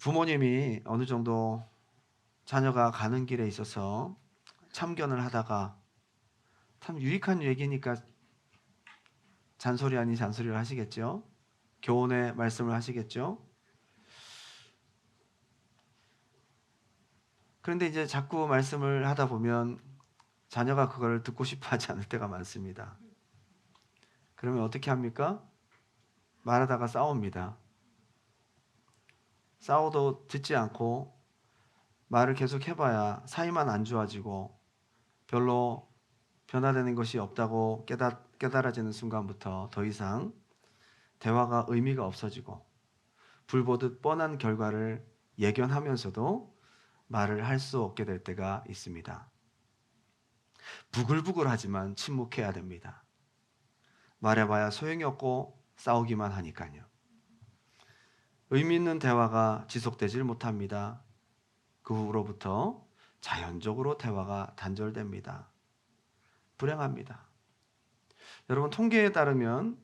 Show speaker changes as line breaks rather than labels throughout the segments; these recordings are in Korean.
부모님이 어느 정도 자녀가 가는 길에 있어서 참견을 하다가, 참 유익한 얘기니까 잔소리 아닌 잔소리를 하시겠죠. 교훈의 말씀을 하시겠죠. 그런데 이제 자꾸 말씀을 하다 보면 자녀가 그걸 듣고 싶어 하지 않을 때가 많습니다. 그러면 어떻게 합니까? 말하다가 싸웁니다. 싸워도 듣지 않고 말을 계속 해봐야 사이만 안 좋아지고 별로 변화되는 것이 없다고 깨달아지는 순간부터 더 이상 대화가 의미가 없어지고 불보듯 뻔한 결과를 예견하면서도 말을 할 수 없게 될 때가 있습니다. 부글부글하지만 침묵해야 됩니다. 말해봐야 소용이 없고 싸우기만 하니까요. 의미 있는 대화가 지속되질 못합니다. 그 후로부터 자연적으로 대화가 단절됩니다. 불행합니다. 여러분, 통계에 따르면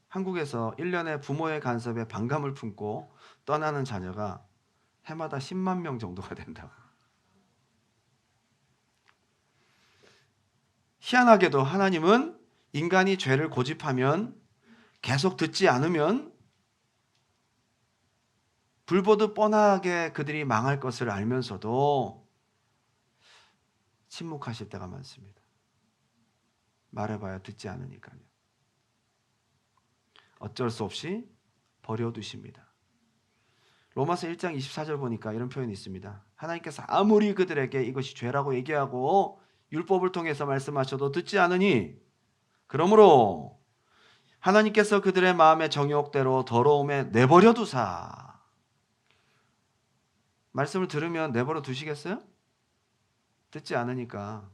한국에서 1년에 부모의 간섭에 반감을 품고 떠나는 자녀가 해마다 10만 명 정도가 된다고. 희한하게도 하나님은 인간이 죄를 고집하면, 계속 듣지 않으면 불보듯 뻔하게 그들이 망할 것을 알면서도 침묵하실 때가 많습니다. 말해봐야 듣지 않으니까요. 어쩔 수 없이 버려두십니다. 로마서 1장 24절 보니까 이런 표현이 있습니다. 하나님께서 아무리 그들에게 이것이 죄라고 얘기하고 율법을 통해서 말씀하셔도 듣지 않으니, 그러므로 하나님께서 그들의 마음의 정욕대로 더러움에 내버려 두사. 말씀을 들으면 내버려 두시겠어요? 듣지 않으니까.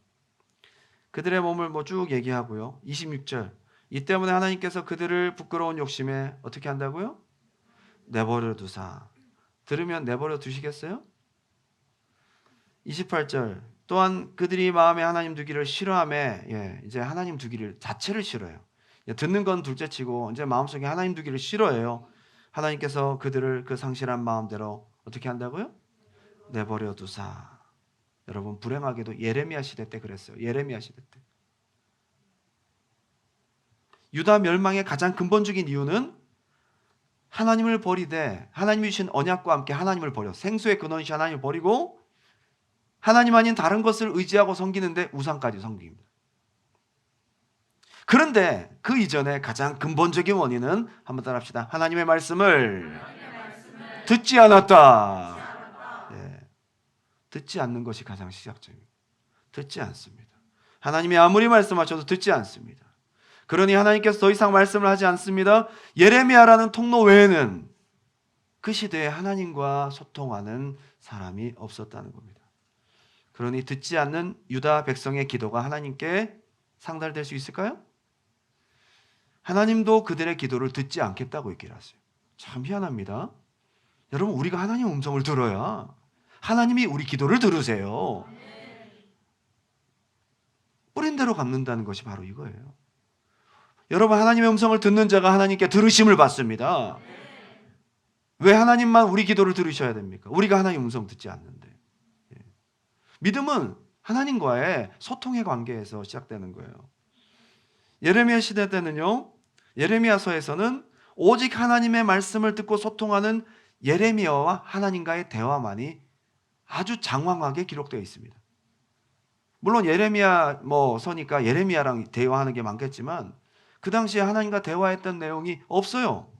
그들의 몸을 쭉 얘기하고요. 26절. 이 때문에 하나님께서 그들을 부끄러운 욕심에 어떻게 한다고요? 내버려 두사. 들으면 내버려 두시겠어요? 28절. 또한 그들이 마음에 하나님 두기를 싫어하며, 이제 하나님 두기를 자체를 싫어해요. 듣는 건 둘째치고 이제 마음속에 하나님 두기를 싫어해요. 하나님께서 그들을 그 상실한 마음대로 어떻게 한다고요? 내버려 두사. 여러분, 불행하게도 예레미야 시대 때 그랬어요. 예레미야 시대 때. 유다 멸망의 가장 근본적인 이유는 하나님을 버리되, 하나님이 주신 언약과 함께 하나님을 버려, 생수의 근원이신 하나님을 버리고 하나님 아닌 다른 것을 의지하고 섬기는데 우상까지 섬깁니다. 그런데 그 이전에 가장 근본적인 원인은, 한번 따라합시다. 하나님의 말씀을 듣지 않았다. 네. 듣지 않는 것이 가장 시작점입니다. 듣지 않습니다. 하나님이 아무리 말씀하셔도 듣지 않습니다. 그러니 하나님께서 더 이상 말씀을 하지 않습니다. 예레미야라는 통로 외에는 그 시대에 하나님과 소통하는 사람이 없었다는 겁니다. 그러니 듣지 않는 유다 백성의 기도가 하나님께 상달될 수 있을까요? 하나님도 그들의 기도를 듣지 않겠다고 얘기를 하세요. 참 희한합니다. 여러분, 우리가 하나님의 음성을 들어야 하나님이 우리 기도를 들으세요. 뿌린 대로 갚는다는 것이 바로 이거예요. 여러분, 하나님의 음성을 듣는 자가 하나님께 들으심을 받습니다. 왜 하나님만 우리 기도를 들으셔야 됩니까? 우리가 하나님의 음성 듣지 않는데. 믿음은 하나님과의 소통의 관계에서 시작되는 거예요. 예레미야 시대 때는요, 예레미야서에서는 오직 하나님의 말씀을 듣고 소통하는 예레미야와 하나님과의 대화만이 아주 장황하게 기록되어 있습니다. 물론 예레미야 서니까 예레미야랑 대화하는 게 많겠지만 그 당시에 하나님과 대화했던 내용이 없어요.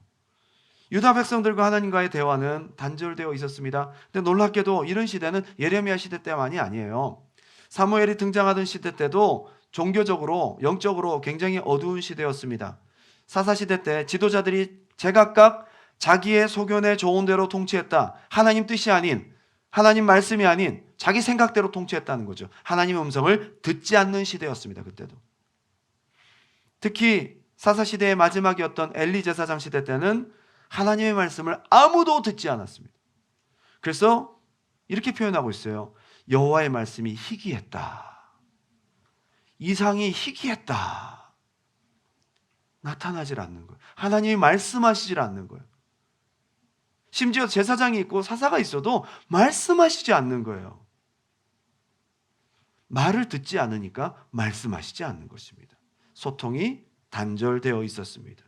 유다 백성들과 하나님과의 대화는 단절되어 있었습니다. 근데 놀랍게도 이런 시대는 예레미야 시대 때만이 아니에요. 사무엘이 등장하던 시대 때도 종교적으로, 영적으로 굉장히 어두운 시대였습니다. 사사시대 때 지도자들이 제각각 자기의 소견에 좋은 대로 통치했다. 하나님 뜻이 아닌, 하나님 말씀이 아닌 자기 생각대로 통치했다는 거죠. 하나님의 음성을 듣지 않는 시대였습니다. 그때도. 특히 사사시대의 마지막이었던 엘리 제사장 시대 때는 하나님의 말씀을 아무도 듣지 않았습니다. 그래서 이렇게 표현하고 있어요. 여호와의 말씀이 희귀했다. 이상이 희귀했다. 나타나질 않는 거예요. 하나님이 말씀하시질 않는 거예요. 심지어 제사장이 있고 사사가 있어도 말씀하시지 않는 거예요. 말을 듣지 않으니까 말씀하시지 않는 것입니다. 소통이 단절되어 있었습니다.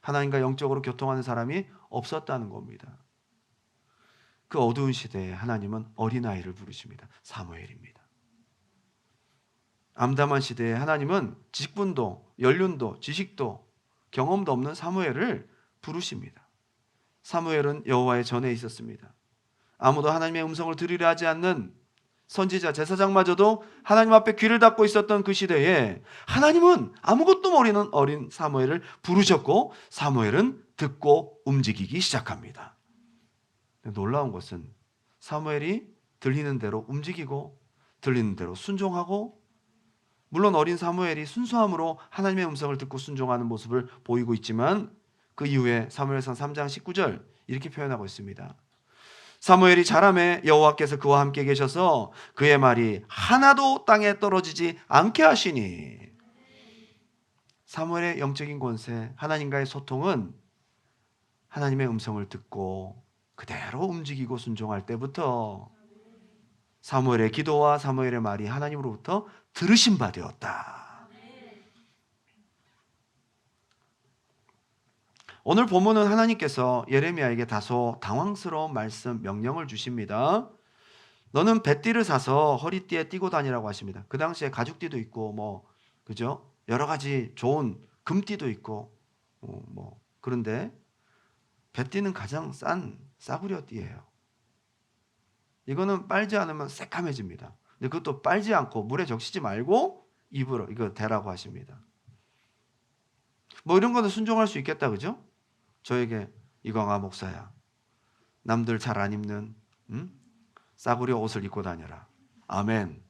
하나님과 영적으로 교통하는 사람이 없었다는 겁니다. 그 어두운 시대에 하나님은 어린아이를 부르십니다. 사무엘입니다. 암담한 시대에 하나님은 직분도, 연륜도, 지식도, 경험도 없는 사무엘을 부르십니다. 사무엘은 여호와의 전에 있었습니다. 아무도 하나님의 음성을 들으려 하지 않는 선지자, 제사장마저도 하나님 앞에 귀를 닫고 있었던 그 시대에 하나님은 아무것도 모르는 어린 사무엘을 부르셨고 사무엘은 듣고 움직이기 시작합니다. 놀라운 것은 사무엘이 들리는 대로 움직이고 들리는 대로 순종하고, 물론 어린 사무엘이 순수함으로 하나님의 음성을 듣고 순종하는 모습을 보이고 있지만 그 이후에 사무엘상 3장 19절 이렇게 표현하고 있습니다. 사무엘이 자라매 여호와께서 그와 함께 계셔서 그의 말이 하나도 땅에 떨어지지 않게 하시니. 사무엘의 영적인 권세, 하나님과의 소통은 하나님의 음성을 듣고 그대로 움직이고 순종할 때부터 사무엘의 기도와 사무엘의 말이 하나님으로부터 들으신 바 되었다. 오늘 본문은 하나님께서 예레미야에게 다소 당황스러운 말씀, 명령을 주십니다. 너는 뱃띠를 사서 허리띠에 띠고 다니라고 하십니다. 그 당시에 가죽띠도 있고 그죠? 여러 가지 좋은 금띠도 있고 그런데 뱃띠는 가장 싼 싸구려 띠예요. 이거는 빨지 않으면 새카매집니다. 근데 그것도 빨지 않고 물에 적시지 말고 입으로 이거 대라고 하십니다. 이런 거는 순종할 수 있겠다, 그죠? 저에게 이광아 목사야, 남들 잘 안 입는 싸구려 옷을 입고 다녀라. 아멘.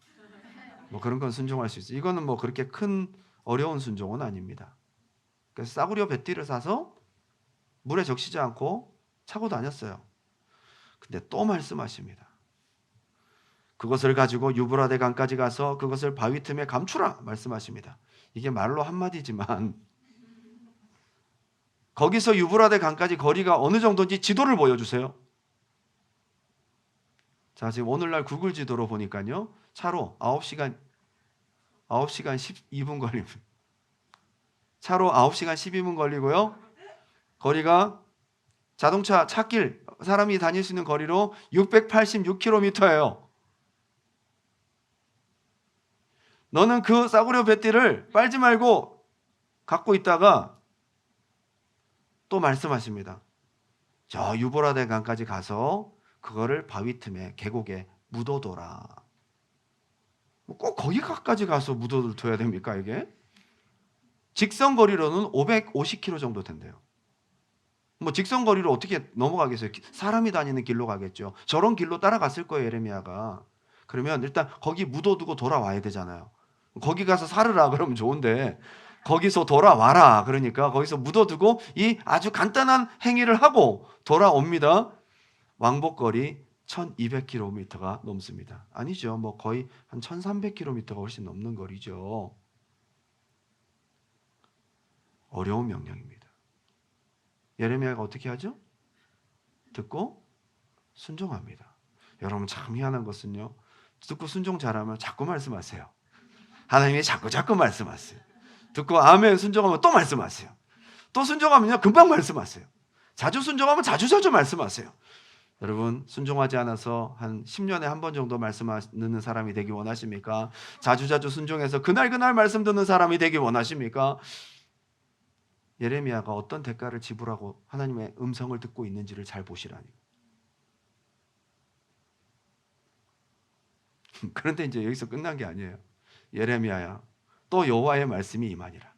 그런 건 순종할 수 있어요. 이거는 그렇게 큰 어려운 순종은 아닙니다. 그래서 싸구려 뱃띠를 사서 물에 적시지 않고 차고 다녔어요. 근데 또 말씀하십니다. 그것을 가지고 유브라데 강까지 가서 그것을 바위 틈에 감추라 말씀하십니다. 이게 말로 한마디지만 거기서 유브라데 강까지 거리가 어느 정도인지 지도를 보여주세요. 자, 지금 오늘날 구글 지도로 보니까요, 차로 9시간 12분 걸립니다. 차로 9시간 12분 걸리고요, 거리가 자동차 차길 사람이 다닐 수 있는 거리로 686km예요. 너는 그 싸구려 뱃띠를 빨지 말고 갖고 있다가 또 말씀하십니다. 저 유브라데 강까지 가서 그거를 바위 틈에 계곡에 묻어둬라. 꼭 거기까지 가서 묻어둬야 됩니까 이게? 직선 거리로는 550km 정도 된대요. 직선 거리로 어떻게 넘어가겠어요? 사람이 다니는 길로 가겠죠. 저런 길로 따라갔을 거예요, 예레미야가. 그러면 일단 거기 묻어두고 돌아와야 되잖아요. 거기 가서 살으라 그러면 좋은데 거기서 돌아와라 그러니까 거기서 묻어두고 이 아주 간단한 행위를 하고 돌아옵니다. 왕복거리 1200km가 넘습니다. 아니죠. 거의 한 1300km가 훨씬 넘는 거리죠. 어려운 명령입니다. 예레미야가 어떻게 하죠? 듣고 순종합니다. 여러분 참 희한한 것은요, 듣고 순종 잘하면 자꾸 말씀하세요. 하나님이 자꾸 말씀하세요. 듣고 아멘 순종하면 또 말씀하세요. 또 순종하면요 금방 말씀하세요. 자주 순종하면 자주 말씀하세요. 여러분 순종하지 않아서 한 10년에 한 번 정도 말씀 듣는 사람이 되기 원하십니까? 자주 순종해서 그날 말씀 듣는 사람이 되기 원하십니까? 예레미야가 어떤 대가를 지불하고 하나님의 음성을 듣고 있는지를 잘 보시라니. 그런데 이제 여기서 끝난 게 아니에요. 예레미야야, 또 여호와의 말씀이 임하니라.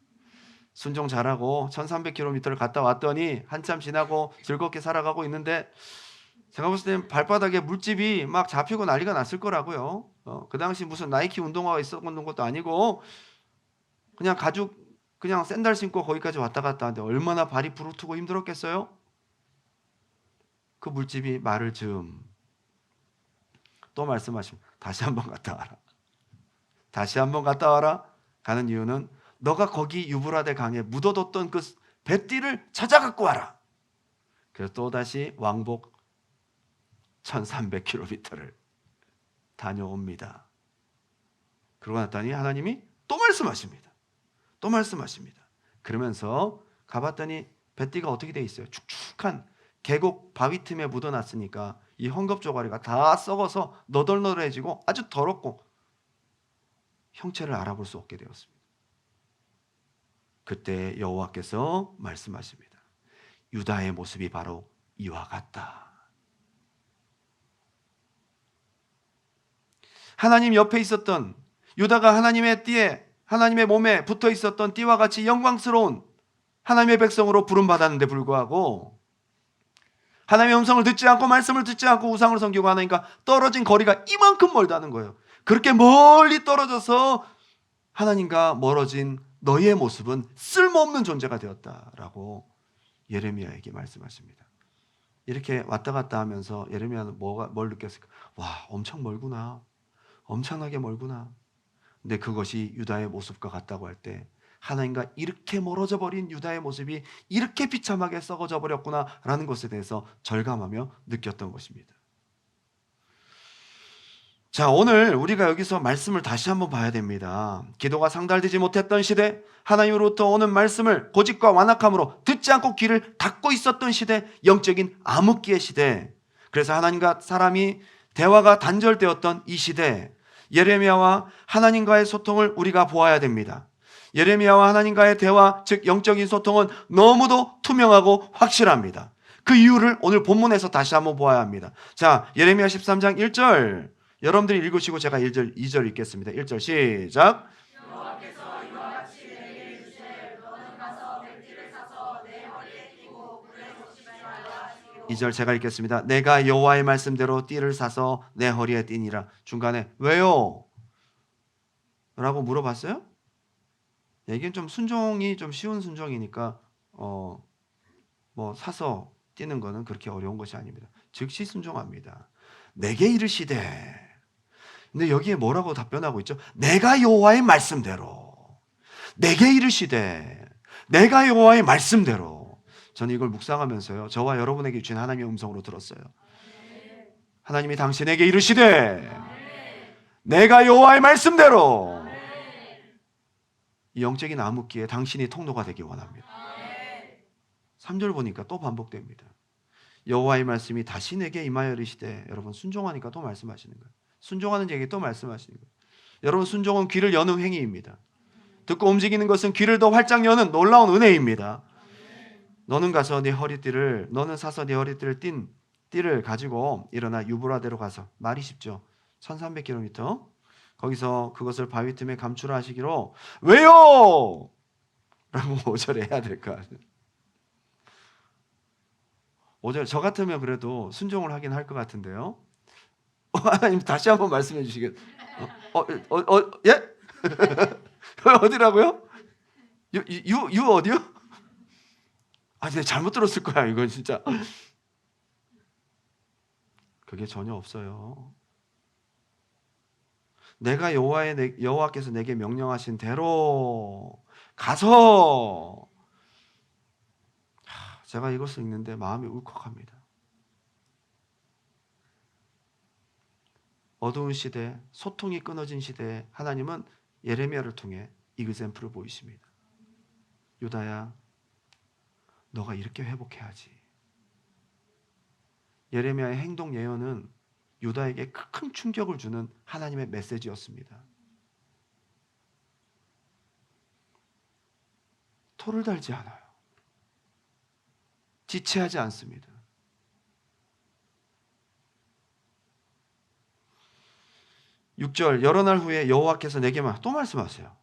순종 잘하고 1300km를 갔다 왔더니 한참 지나고 즐겁게 살아가고 있는데 제가 봤을 땐 발바닥에 물집이 막 잡히고 난리가 났을 거라고요. 그 당시 무슨 나이키 운동화가 있었던 것도 아니고 그냥 가죽 그냥 샌들 신고 거기까지 왔다 갔다 하는데 얼마나 발이 부르트고 힘들었겠어요? 그 물집이 말을 또 말씀하시면 다시 한번 갔다 와라. 다시 한번 갔다 와라. 가는 이유는 너가 거기 유브라데 강에 묻어뒀던 그 뱃띠를 찾아 갖고 와라. 그래서 또다시 왕복 1300km를 다녀옵니다. 그러고 났더니 하나님이 또 말씀하십니다. 또 말씀하십니다. 그러면서 가봤더니 뱃띠가 어떻게 돼 있어요? 축축한 계곡 바위 틈에 묻어놨으니까 이 헝겊 조가리가 다 썩어서 너덜너덜해지고 아주 더럽고 형체를 알아볼 수 없게 되었습니다. 그때 여호와께서 말씀하십니다. 유다의 모습이 바로 이와 같다. 하나님 옆에 있었던 유다가 하나님의 띠에, 하나님의 몸에 붙어 있었던 띠와 같이 영광스러운 하나님의 백성으로 부름받았는데 불구하고 하나님의 음성을 듣지 않고 말씀을 듣지 않고 우상을 섬기고 하나님과 떨어진 거리가 이만큼 멀다는 거예요. 그렇게 멀리 떨어져서 하나님과 멀어진 너희의 모습은 쓸모없는 존재가 되었다라고 예레미야에게 말씀하십니다. 이렇게 왔다 갔다 하면서 예레미야는 뭘 느꼈을까? 와, 엄청 멀구나. 엄청나게 멀구나. 근데 그것이 유다의 모습과 같다고 할 때 하나님과 이렇게 멀어져 버린 유다의 모습이 이렇게 비참하게 썩어져 버렸구나라는 것에 대해서 절감하며 느꼈던 것입니다. 자, 오늘 우리가 여기서 말씀을 다시 한번 봐야 됩니다. 기도가 상달되지 못했던 시대, 하나님으로부터 오는 말씀을 고집과 완악함으로 듣지 않고 귀를 닫고 있었던 시대, 영적인 암흑기의 시대. 그래서 하나님과 사람이 대화가 단절되었던 이 시대, 예레미야와 하나님과의 소통을 우리가 보아야 됩니다. 예레미야와 하나님과의 대화, 즉 영적인 소통은 너무도 투명하고 확실합니다. 그 이유를 오늘 본문에서 다시 한번 보아야 합니다. 자, 예레미야 13장 1절 여러분들이 읽으시고 제가 1절, 2절 읽겠습니다. 1절 시작.
여호와께서 이와 같이 내게 이르시되 너는 가서 백지를 사서 내 허리에 끼고 불에 조심하여 하시기로.
2절 제가 읽겠습니다. 내가 여호와의 말씀대로 띠를 사서 내 허리에 띠니라. 중간에 왜요? 라고 물어봤어요? 이게 좀 순종이 좀 쉬운 순종이니까 뭐 사서 띠는 거는 그렇게 어려운 것이 아닙니다. 즉시 순종합니다. 내게 이르시되. 근데 여기에 뭐라고 답변하고 있죠? 내가 여호와의 말씀대로. 내게 이르시되. 내가 여호와의 말씀대로. 저는 이걸 묵상하면서요, 저와 여러분에게 주신 하나님의 음성으로 들었어요. 하나님이 당신에게 이르시되 내가 여호와의 말씀대로. 이 영적인 암흑기에 당신이 통로가 되기 원합니다. 3절 보니까 또 반복됩니다. 여호와의 말씀이 다시 내게 임하여 이르시되. 여러분, 순종하니까 또 말씀하시는 거예요. 순종하는 자에게 또 말씀하시는 거예요. 여러분, 순종은 귀를 여는 행위입니다. 듣고 움직이는 것은 귀를 더 활짝 여는 놀라운 은혜입니다. 너는 가서 네 허리띠를, 너는 사서 네 허리띠를 띤 띠를 가지고 일어나 유브라데로 가서, 말이 쉽죠. 1300km 거기서 그것을 바위 틈에 감추라 하시기로. 왜요? 라고 5절에 해야 될까? 5절, 저 같으면 그래도 순종을 하긴 할 것 같은데요. 하나님 다시 한번 말씀해 주시겠? 예? 어디라고요? 유 어디요? 아, 내가 잘못 들었을 거야. 이건 진짜. 그게 전혀 없어요. 내가 여호와께서 내게 명령하신 대로 가서. 제가 이것을 읽는데 마음이 울컥합니다. 어두운 시대, 소통이 끊어진 시대에 하나님은 예레미야를 통해 이그샘플을 보이십니다. 유다야, 너가 이렇게 회복해야지. 예레미야의 행동 예언은 유다에게 큰 충격을 주는 하나님의 메시지였습니다. 토를 달지 않아요. 지체하지 않습니다. (6절) 여러 날 후에 여호와께서 내게만 또 말씀하세요.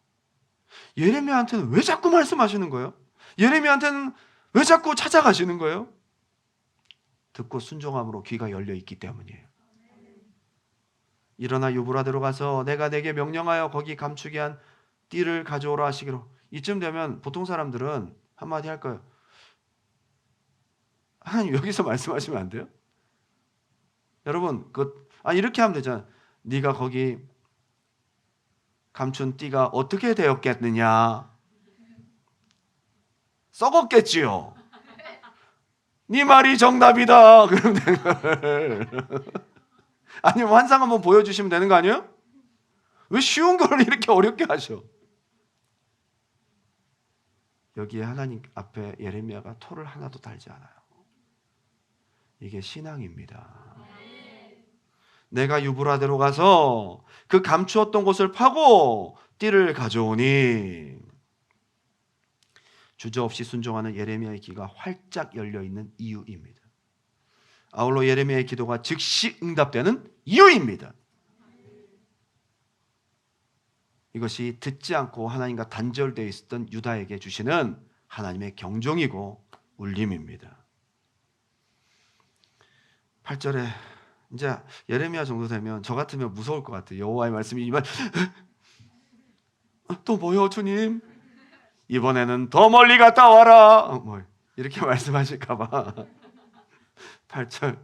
예레미야한테는 왜 자꾸 말씀하시는 거예요? 예레미야한테는 왜 자꾸 찾아가시는 거예요? 듣고 순종함으로 귀가 열려 있기 때문이에요. 일어나 유브라데로 가서 내가 내게 명령하여 거기 감추게 한 띠를 가져오라 하시기로. 이쯤 되면 보통 사람들은 한마디 할 거예요. 하나님, 여기서 말씀하시면 안 돼요? 여러분, 이렇게 하면 되잖아요. 네가 거기 감춘 띠가 어떻게 되었겠느냐? 썩었겠지요. 네 말이 정답이다. 그러면 되는 거예요. 아니면 환상 한번 보여주시면 되는 거 아니에요? 왜 쉬운 걸 이렇게 어렵게 하셔? 여기에 하나님 앞에 예레미야가 토를 하나도 달지 않아요. 이게 신앙입니다. 내가 유브라데로 가서 그 감추었던 곳을 파고 띠를 가져오니, 주저없이 순종하는 예레미야의 귀가 활짝 열려 있는 이유입니다. 아울러 예레미야의 기도가 즉시 응답되는 이유입니다. 이것이 듣지 않고 하나님과 단절되어 있었던 유다에게 주시는 하나님의 경종이고 울림입니다. 8절에 이제 예레미야 정도 되면 저 같으면 무서울 것 같아요. 여호와의 말씀이지만 또 뭐요 주님? 이번에는 더 멀리 갔다 와라. 뭐 이렇게 말씀하실까 봐. 8절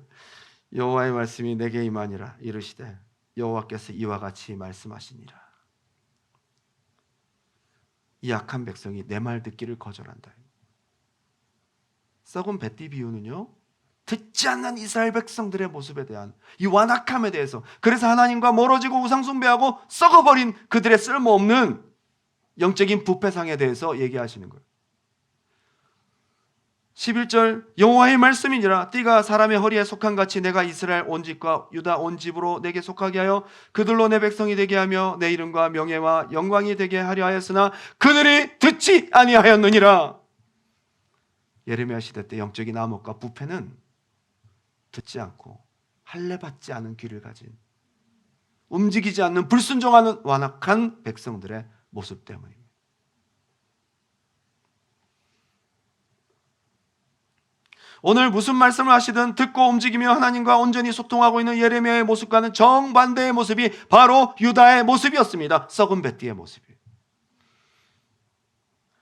여호와의 말씀이 내게 임하니라. 이르시되 여호와께서 이와 같이 말씀하시니라. 이 약한 백성이 내 말 듣기를 거절한다. 썩은 뱃띠 비유는요, 듣지 않는 이스라엘 백성들의 모습에 대한 이 완악함에 대해서, 그래서 하나님과 멀어지고 우상숭배하고 썩어버린 그들의 쓸모없는 영적인 부패상에 대해서 얘기하시는 거예요. 11절 여호와의 말씀이니라. 띠가 사람의 허리에 속한 같이 내가 이스라엘 온 집과 유다 온 집으로 내게 속하게 하여 그들로 내 백성이 되게 하며 내 이름과 명예와 영광이 되게 하려 하였으나 그들이 듣지 아니하였느니라. 예레미야 시대 때 영적인 암흑과 부패는 듣지 않고 할례받지 않은 귀를 가진, 움직이지 않는 불순종하는 완악한 백성들의 모습 때문입니다. 오늘 무슨 말씀을 하시든 듣고 움직이며 하나님과 온전히 소통하고 있는 예레미야의 모습과는 정반대의 모습이 바로 유다의 모습이었습니다. 썩은 뱃띠의 모습이에요.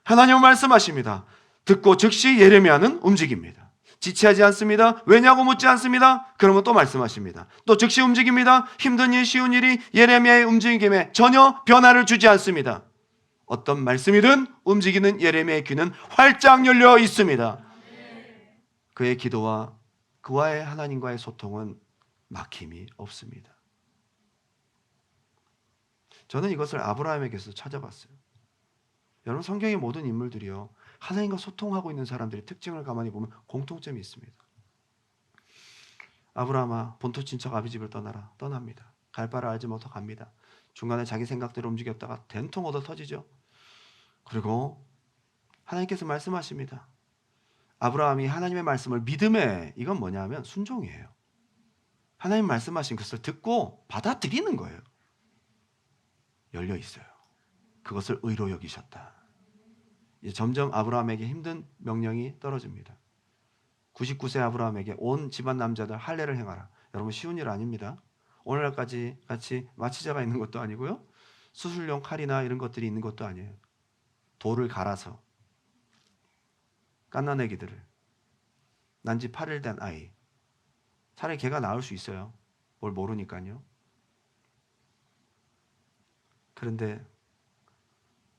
하나님은 말씀하십니다. 듣고 즉시 예레미야는 움직입니다. 지체하지 않습니다. 왜냐고 묻지 않습니다. 그러면 또 말씀하십니다. 또 즉시 움직입니다. 힘든 일, 쉬운 일이 예레미야의 움직임에 전혀 변화를 주지 않습니다. 어떤 말씀이든 움직이는 예레미야의 귀는 활짝 열려 있습니다. 그의 기도와 그와의 하나님과의 소통은 막힘이 없습니다. 저는 이것을 아브라함에게서 찾아봤어요. 여러분, 성경의 모든 인물들이요, 하나님과 소통하고 있는 사람들의 특징을 가만히 보면 공통점이 있습니다. 아브라함아, 본토 친척 아비 집을 떠나라. 떠납니다. 갈 바를 알지 못하고 갑니다. 중간에 자기 생각대로 움직였다가 된통 얻어 터지죠. 그리고 하나님께서 말씀하십니다. 아브라함이 하나님의 말씀을 믿음에, 이건 뭐냐면 순종이에요. 하나님 말씀하신 것을 듣고 받아들이는 거예요. 열려 있어요. 그것을 의로 여기셨다. 이제 점점 아브라함에게 힘든 명령이 떨어집니다. 99세 아브라함에게 온 집안 남자들 할례를 행하라. 여러분, 쉬운 일 아닙니다. 오늘날까지 같이 마취자가 있는 것도 아니고요, 수술용 칼이나 이런 것들이 있는 것도 아니에요. 돌을 갈아서 갓난아기들을, 난지 8일 된 아이, 차라리 걔가 나을 수 있어요. 뭘 모르니까요. 그런데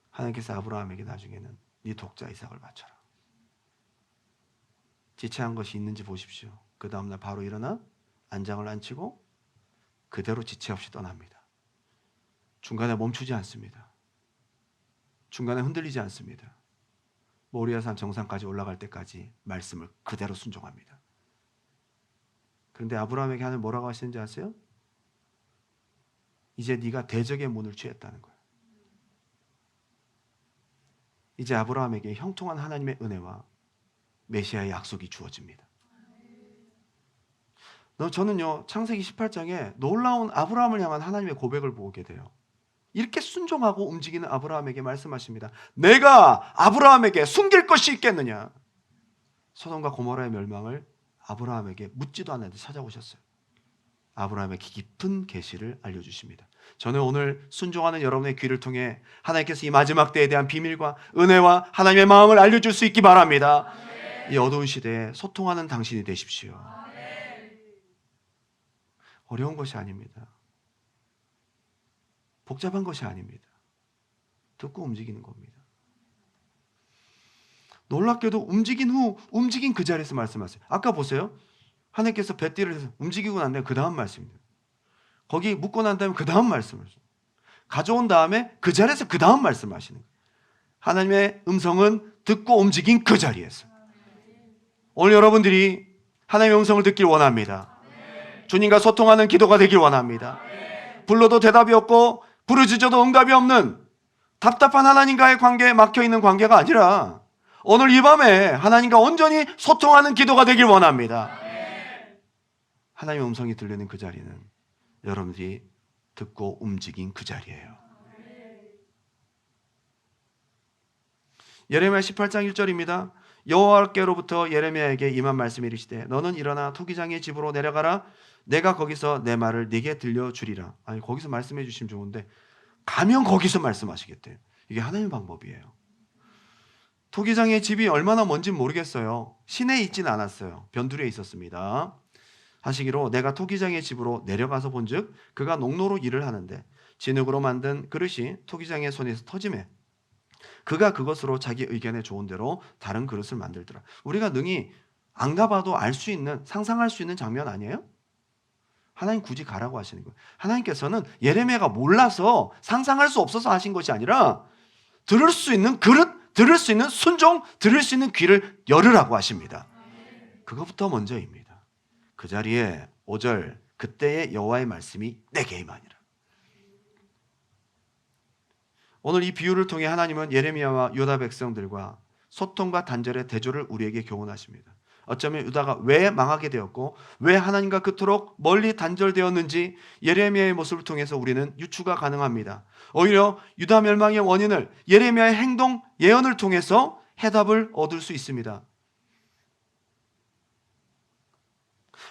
하나님께서 아브라함에게 나중에는 네 독자 이삭을 바쳐라. 지체한 것이 있는지 보십시오. 그 다음날 바로 일어나 안장을 안치고 그대로 지체 없이 떠납니다. 중간에 멈추지 않습니다. 중간에 흔들리지 않습니다. 모리아산 정상까지 올라갈 때까지 말씀을 그대로 순종합니다. 그런데 아브라함에게 하나님 뭐라고 하시는지 아세요? 이제 네가 대적의 문을 취했다는 거예요. 이제 아브라함에게 형통한 하나님의 은혜와 메시아의 약속이 주어집니다. 저는요, 창세기 18장에 놀라운 아브라함을 향한 하나님의 고백을 보게 돼요. 이렇게 순종하고 움직이는 아브라함에게 말씀하십니다. 내가 아브라함에게 숨길 것이 있겠느냐? 소돔과 고모라의 멸망을 아브라함에게 묻지도 않았는데 찾아오셨어요. 아브라함에게 깊은 계시를 알려주십니다. 저는 오늘 순종하는 여러분의 귀를 통해 하나님께서 이 마지막 때에 대한 비밀과 은혜와 하나님의 마음을 알려줄 수 있기 바랍니다. 이 어두운 시대에 소통하는 당신이 되십시오. 어려운 것이 아닙니다. 복잡한 것이 아닙니다. 듣고 움직이는 겁니다. 놀랍게도 움직인 그 자리에서 말씀하세요. 아까 보세요. 하나님께서 뱃띠를 해서 움직이고 난 다음에 그 다음 말씀입니다. 거기 묻고 난 다음에 그 다음 말씀을 가져온 다음에 그 자리에서 그 다음 말씀하시는 거예요. 하나님의 음성은 듣고 움직인 그 자리에서. 오늘 여러분들이 하나님의 음성을 듣길 원합니다. 주님과 소통하는 기도가 되길 원합니다. 불러도 대답이 없고 부르짖어도 응답이 없는 답답한 하나님과의 관계에 막혀있는 관계가 아니라 오늘 이 밤에 하나님과 온전히 소통하는 기도가 되길 원합니다. 하나님의 음성이 들리는 그 자리는 여러분들이 듣고 움직인 그 자리예요. 예레미야 18장 1절입니다. 여호와께로부터 예레미야에게 임한 말씀이 이르시되 너는 일어나 토기장의 집으로 내려가라. 내가 거기서 내 말을 네게 들려주리라. 아니 거기서 말씀해 주시면 좋은데 가면 거기서 말씀하시겠대요. 이게 하나님의 방법이에요. 토기장의 집이 얼마나 먼지 모르겠어요. 시내에 있지는 않았어요. 변두리에 있었습니다. 하시기로 내가 토기장의 집으로 내려가서 본즉 그가 농로로 일을 하는데 진흙으로 만든 그릇이 토기장의 손에서 터지매 그가 그것으로 자기 의견에 좋은 대로 다른 그릇을 만들더라. 우리가 능히 안 가봐도 알 수 있는, 상상할 수 있는 장면 아니에요? 하나님 굳이 가라고 하시는 거예요. 하나님께서는 예레미야가 몰라서 상상할 수 없어서 하신 것이 아니라 들을 수 있는 그릇, 들을 수 있는 순종, 들을 수 있는 귀를 열으라고 하십니다. 그것부터 먼저입니다. 그 자리에 5절 그때의 여호와의 말씀이 내게 임하니라. 오늘 이 비유를 통해 하나님은 예레미야와 유다 백성들과 소통과 단절의 대조를 우리에게 교훈하십니다. 어쩌면 유다가 왜 망하게 되었고 왜 하나님과 그토록 멀리 단절되었는지 예레미야의 모습을 통해서 우리는 유추가 가능합니다. 오히려 유다 멸망의 원인을 예레미야의 행동, 예언을 통해서 해답을 얻을 수 있습니다.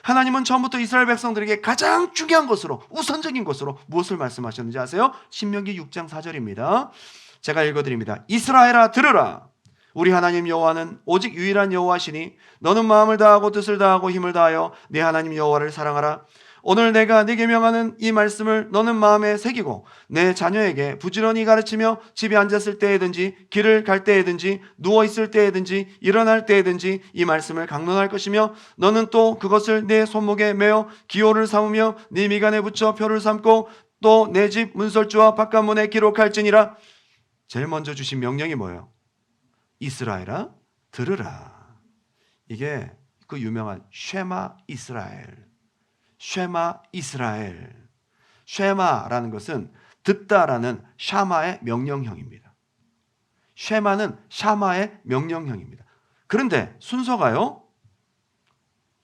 하나님은 처음부터 이스라엘 백성들에게 가장 중요한 것으로, 우선적인 것으로 무엇을 말씀하셨는지 아세요? 신명기 6장 4절입니다. 제가 읽어드립니다. 이스라엘아 들으라. 우리 하나님 여호와는 오직 유일한 여호와시니 너는 마음을 다하고 뜻을 다하고 힘을 다하여 네 하나님 여호와를 사랑하라. 오늘 내가 네게 명하는 이 말씀을 너는 마음에 새기고 내 자녀에게 부지런히 가르치며 집에 앉았을 때에든지 길을 갈 때에든지 누워있을 때에든지 일어날 때에든지 이 말씀을 강론할 것이며 너는 또 그것을 내 손목에 메어 기호를 삼으며 네 미간에 붙여 표를 삼고 또 내 집 문설주와 바깥문에 기록할지니라. 제일 먼저 주신 명령이 뭐예요? 이스라엘아 들으라. 이게 그 유명한 쉐마 이스라엘. 쉐마 이스라엘. 쉐마라는 것은 듣다라는 샤마의 명령형입니다. 쉐마는 샤마의 명령형입니다. 그런데 순서가요,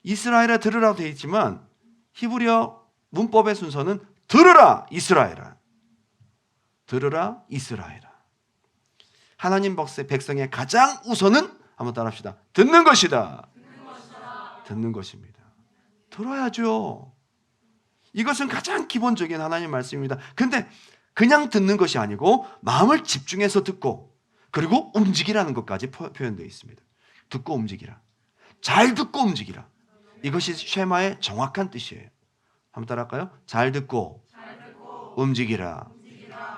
이스라엘에 들으라고 되어 있지만 히브리어 문법의 순서는 들으라 이스라엘아. 들으라 이스라엘아. 하나님 백성의 가장 우선은 한번 따라합시다. 듣는 것이다. 듣는 것입니다. 들어야죠. 이것은 가장 기본적인 하나님 말씀입니다. 근데 그냥 듣는 것이 아니고 마음을 집중해서 듣고 그리고 움직이라는 것까지 표현되어 있습니다. 듣고 움직이라. 잘 듣고 움직이라. 이것이 쉐마의 정확한 뜻이에요. 한번 따라할까요? 잘 듣고 움직이라.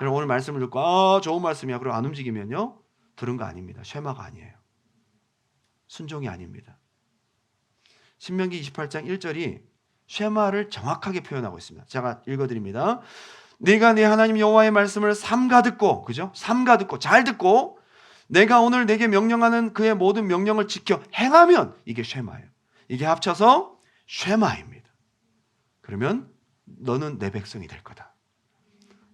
여러분 오늘 말씀을 듣고 좋은 말씀이야. 그리고 안 움직이면요. 들은 거 아닙니다. 쉐마가 아니에요. 순종이 아닙니다. 신명기 28장 1절이 쉐마를 정확하게 표현하고 있습니다. 제가 읽어드립니다. 네가 네 하나님 여호와의 말씀을 삼가 듣고, 그죠? 삼가 듣고 잘 듣고 내가 오늘 내게 명령하는 그의 모든 명령을 지켜 행하면 이게 쉐마예요. 이게 합쳐서 쉐마입니다. 그러면 너는 내 백성이 될 거다.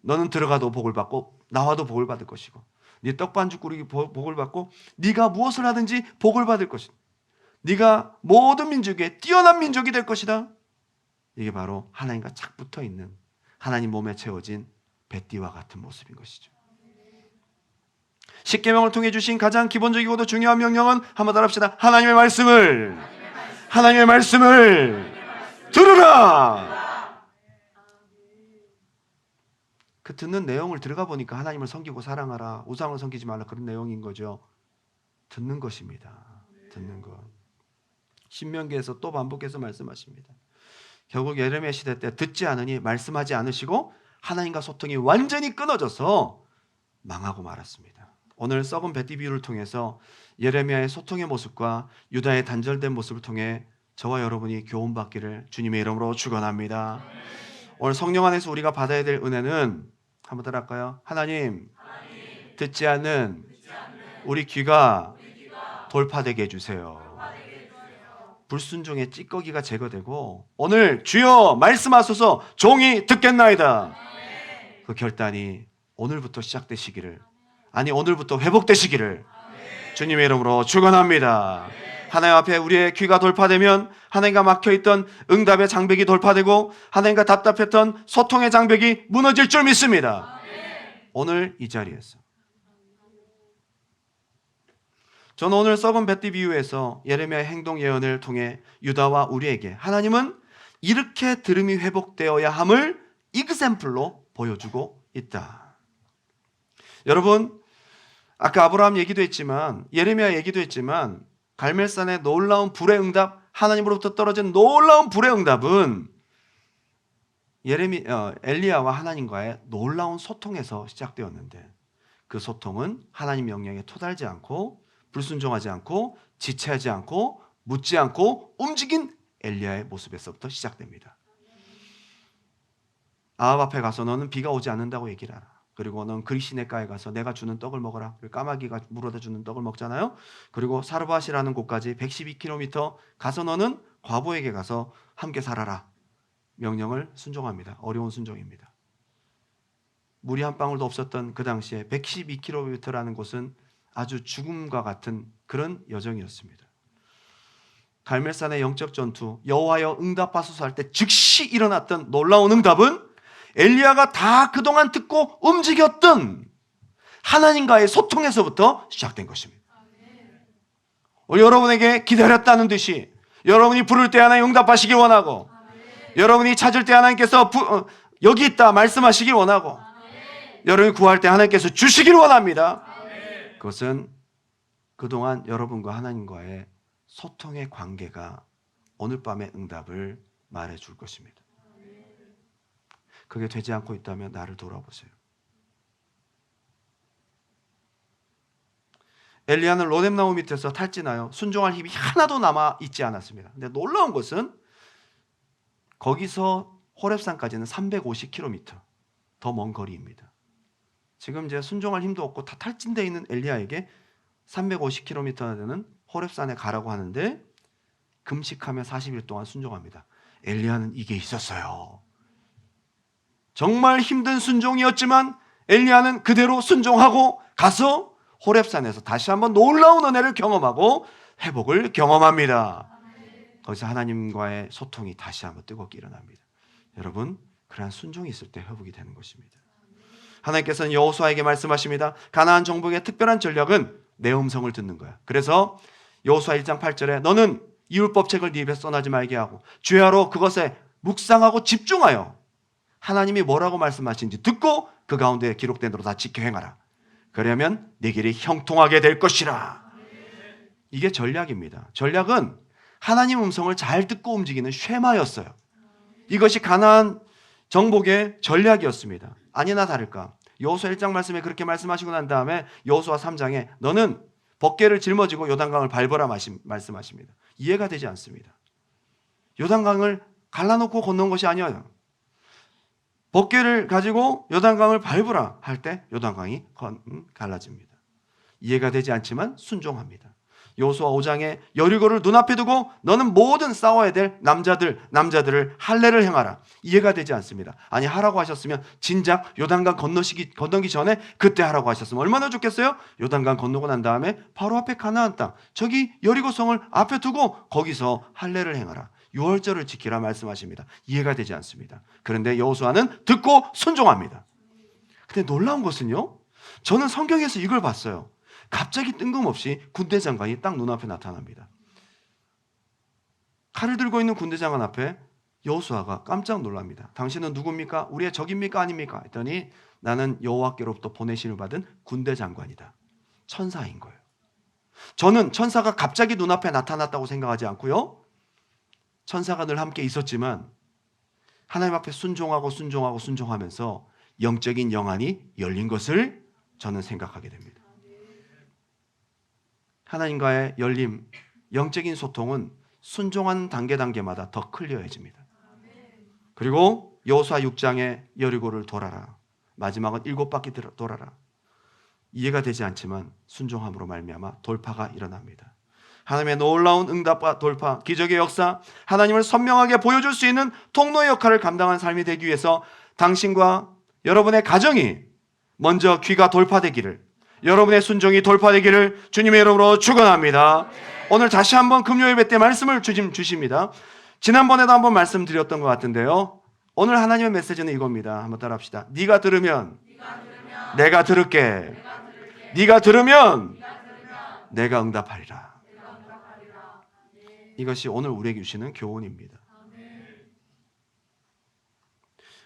너는 들어가도 복을 받고 나와도 복을 받을 것이고 네 떡반죽 꾸리기 복을 받고 네가 무엇을 하든지 복을 받을 것이다. 네가 모든 민족에 뛰어난 민족이 될 것이다. 이게 바로 하나님과 착 붙어있는 하나님 몸에 채워진 뱃띠와 같은 모습인 것이죠. 십계명을 통해 주신 가장 기본적이고도 중요한 명령은 한번 따라합시다. 하나님의 말씀을 들으라. 그 듣는 내용을 들어가 보니까 하나님을 섬기고 사랑하라, 우상을 섬기지 말라, 그런 내용인 거죠. 듣는 것입니다. 듣는 것. 신명기에서 또 반복해서 말씀하십니다. 결국 예레미야 시대 때 듣지 않으니 말씀하지 않으시고 하나님과 소통이 완전히 끊어져서 망하고 말았습니다. 오늘 썩은 뱃띠 비유를 통해서 예레미야의 소통의 모습과 유다의 단절된 모습을 통해 저와 여러분이 교훈받기를 주님의 이름으로 축원합니다. 오늘 성령 안에서 우리가 받아야 될 은혜는 한번 따라할까요? 하나님, 듣지 않는 우리 귀가 돌파되게 해주세요. 불순종의 찌꺼기가 제거되고 오늘 주여 말씀하소서 종이 듣겠나이다. 그 결단이 오늘부터 시작되시기를, 아니 오늘부터 회복되시기를 주님의 이름으로 축원합니다. 하나님 앞에 우리의 귀가 돌파되면 하나님과 막혀있던 응답의 장벽이 돌파되고 하나님과 답답했던 소통의 장벽이 무너질 줄 믿습니다. 오늘 이 자리에서 저는 오늘 썩은 뱃띠 비유에서 예레미야의 행동 예언을 통해 유다와 우리에게 하나님은 이렇게 들음이 회복되어야 함을 이그샘플로 보여주고 있다. 여러분, 아까 아브라함 얘기도 했지만 예레미야 얘기도 했지만 갈멜산의 놀라운 불의 응답, 하나님으로부터 떨어진 놀라운 불의 응답은 엘리야와 하나님과의 놀라운 소통에서 시작되었는데 그 소통은 하나님 명령에 토달지 않고 불순종하지 않고 지체하지 않고 묻지 않고 움직인 엘리야의 모습에서부터 시작됩니다. 아합 앞에 가서 너는 비가 오지 않는다고 얘기를 하라. 그리고 넌 그리시네가에 가서 내가 주는 떡을 먹어라. 그리고 까마귀가 물어다 주는 떡을 먹잖아요. 그리고 사르밧이라는 곳까지 112km 가서 너는 과부에게 가서 함께 살아라. 명령을 순종합니다. 어려운 순종입니다. 물이 한 방울도 없었던 그 당시에 112km라는 곳은 아주 죽음과 같은 그런 여정이었습니다. 갈멜산의 영적 전투, 여호와여 응답하소서 할 때 즉시 일어났던 놀라운 응답은 엘리야가 다 그동안 듣고 움직였던 하나님과의 소통에서부터 시작된 것입니다. 여러분에게 기다렸다는 듯이 여러분이 부를 때 하나님 응답하시길 원하고 여러분이 찾을 때 하나님께서 여기 있다 말씀하시길 원하고 여러분이 구할 때 하나님께서 주시길 원합니다. 그것은 그동안 여러분과 하나님과의 소통의 관계가 오늘 밤의 응답을 말해줄 것입니다. 그게 되지 않고 있다면 나를 돌아보세요. 엘리야는 로뎀나무 밑에서 탈진하여 순종할 힘이 하나도 남아있지 않았습니다. 근데 놀라운 것은 거기서 호렙산까지는 350km 더 먼 거리입니다. 지금 이제 순종할 힘도 없고 다 탈진되어 있는 엘리야에게 350km나 되는 호렙산에 가라고 하는데 금식하며 40일 동안 순종합니다. 엘리야는 이게 있었어요. 정말 힘든 순종이었지만 엘리야는 그대로 순종하고 가서 호렙산에서 다시 한번 놀라운 은혜를 경험하고 회복을 경험합니다. 거기서 하나님과의 소통이 다시 한번 뜨겁게 일어납니다. 여러분, 그러한 순종이 있을 때 회복이 되는 것입니다. 하나님께서는 여호수아에게 말씀하십니다. 가나안 정복의 특별한 전략은 내 음성을 듣는 거야. 그래서 여호수아 1장 8절에 너는 이율법책을 네 입에 써나지 말게 하고 주야로 그것에 묵상하고 집중하여 하나님이 뭐라고 말씀하신지 듣고 그 가운데 기록된 대로 다 지켜 행하라. 그러면 네 길이 형통하게 될 것이라. 이게 전략입니다. 전략은 하나님 음성을 잘 듣고 움직이는 쉐마였어요. 이것이 가나안 정복의 전략이었습니다. 아니나 다를까 여호수아 1장 말씀에 그렇게 말씀하시고 난 다음에 여호수아 3장에 너는 벗개를 짊어지고 요단강을 밟아라 말씀하십니다. 이해가 되지 않습니다. 요단강을 갈라놓고 건너온 것이 아니에요. 벗개를 가지고 요단강을 밟으라 할 때 요단강이 갈라집니다. 이해가 되지 않지만 순종합니다. 여호수아 5장에 여리고를 눈앞에 두고 너는 모든 싸워야 될 남자들을 할례를 행하라. 이해가 되지 않습니다. 아니 하라고 하셨으면 진작 요단강 건너기 전에 그때 하라고 하셨으면 얼마나 좋겠어요? 요단강 건너고 난 다음에 바로 앞에 가나안 땅 저기 여리고성을 앞에 두고 거기서 할례를 행하라. 유월절을 지키라 말씀하십니다. 이해가 되지 않습니다. 그런데 여호수아는 듣고 순종합니다. 근데 놀라운 것은요, 저는 성경에서 이걸 봤어요. 갑자기 뜬금없이 군대 장관이 딱 눈앞에 나타납니다. 칼을 들고 있는 군대 장관 앞에 여호수아가 깜짝 놀랍니다. 당신은 누굽니까? 우리의 적입니까? 아닙니까? 했더니 나는 여호와께로부터 보내심을 받은 군대 장관이다. 천사인 거예요. 저는 천사가 갑자기 눈앞에 나타났다고 생각하지 않고요, 천사가 늘 함께 있었지만 하나님 앞에 순종하면서 영적인 영안이 열린 것을 저는 생각하게 됩니다. 하나님과의 열림, 영적인 소통은 순종한 단계마다 더 클리어해집니다. 그리고 여호수아 6장에 여리고를 돌아라. 마지막은 7바퀴 돌아라. 이해가 되지 않지만 순종함으로 말미암아 돌파가 일어납니다. 하나님의 놀라운 응답과 돌파, 기적의 역사, 하나님을 선명하게 보여줄 수 있는 통로의 역할을 감당한 삶이 되기 위해서 당신과 여러분의 가정이 먼저 귀가 돌파되기를, 여러분의 순종이 돌파되기를 주님의 이름으로 축원합니다. 오늘 다시 한번 금요 예배 때 말씀을 주십니다. 지난번에도 한번 말씀드렸던 것 같은데요. 오늘 하나님의 메시지는 이겁니다. 한번 따라합시다. 네가 들으면 내가 들을게. 네가 들으면 내가 응답하리라. 이것이 오늘 우리에게 주시는 교훈입니다.